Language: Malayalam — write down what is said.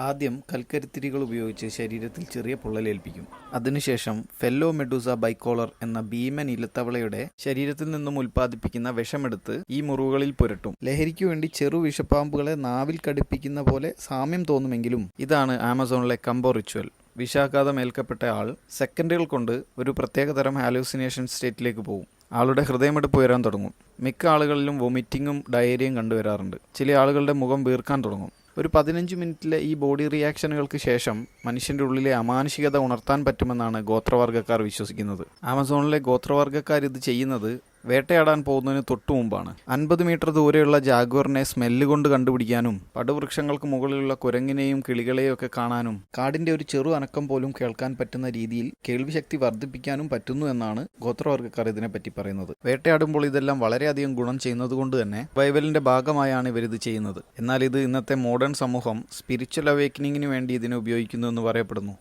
ആദ്യം കൽക്കരിത്തിരികൾ ഉപയോഗിച്ച് ശരീരത്തിൽ ചെറിയ പൊള്ളലേൽപ്പിക്കും. അതിനുശേഷം ഫെല്ലോ മെഡൂസ ബൈക്കോളർ എന്ന ഭീമൻ ഇലത്തവളയുടെ ശരീരത്തിൽ നിന്നും ഉൽപ്പാദിപ്പിക്കുന്ന വിഷമെടുത്ത് ഈ മുറിവുകളിൽ പുരട്ടും. ലഹരിക്കു വേണ്ടി ചെറു വിഷപ്പാമ്പുകളെ നാവിൽ കടിപ്പിക്കുന്ന പോലെ സാമ്യം തോന്നുമെങ്കിലും ഇതാണ് ആമസോണിലെ കംബോ റിച്വൽ. വിഷാഘാതം ഏൽക്കപ്പെട്ട ആൾ സെക്കൻഡുകൾ കൊണ്ട് ഒരു പ്രത്യേകതരം ഹാലൂസിനേഷൻ സ്റ്റേറ്റിലേക്ക് പോകും. ആളുടെ ഹൃദയമിടിപ്പ് ഉയരാൻ തുടങ്ങും. മിക്ക ആളുകളിലും വൊമിറ്റിങ്ങും ഡയേറിയയും കണ്ടുവരാറുണ്ട്. ചില ആളുകളുടെ മുഖം വീർക്കാൻ തുടങ്ങും. ഒരു 15 മിനിറ്റിലെ ഈ ബോഡി റിയാക്ഷനുകൾക്ക് ശേഷം മനുഷ്യൻ്റെ ഉള്ളിലെ അമാനുഷികത ഉണർത്താൻ പറ്റുമെന്നാണ് ഗോത്രവർഗ്ഗക്കാർ വിശ്വസിക്കുന്നത്. ആമസോണിലെ ഗോത്രവർഗ്ഗക്കാർ ഇത് ചെയ്യുന്നത് വേട്ടയാടാൻ പോകുന്നതിന് തൊട്ടു മുമ്പാണ്. 50 മീറ്റർ ദൂരെയുള്ള ജാഗ്വറിനെ സ്മെല്ല് കൊണ്ട് കണ്ടുപിടിക്കാനും പടുവൃക്ഷങ്ങൾക്ക് മുകളിലുള്ള കുരങ്ങിനെയും കിളികളെയും ഒക്കെ കാണാനും കാടിന്റെ ഒരു ചെറു അനക്കം പോലും കേൾക്കാൻ പറ്റുന്ന രീതിയിൽ കേൾവിശക്തി വർദ്ധിപ്പിക്കാനും പറ്റുന്നു എന്നാണ് ഗോത്രവർഗ്ഗക്കാർ ഇതിനെപ്പറ്റി പറയുന്നത്. വേട്ടയാടുമ്പോൾ ഇതെല്ലാം വളരെയധികം ഗുണം ചെയ്യുന്നത് കൊണ്ട് തന്നെ ബൈബലിന്റെ ഭാഗമായാണ് ഇവരിത് ചെയ്യുന്നത്. എന്നാൽ ഇത് ഇന്നത്തെ മോഡേൺ സമൂഹം സ്പിരിച്വൽ അവേക്കനിങ്ങിന് വേണ്ടി ഇതിനെ ഉപയോഗിക്കുന്നു എന്ന് പറയപ്പെടുന്നു.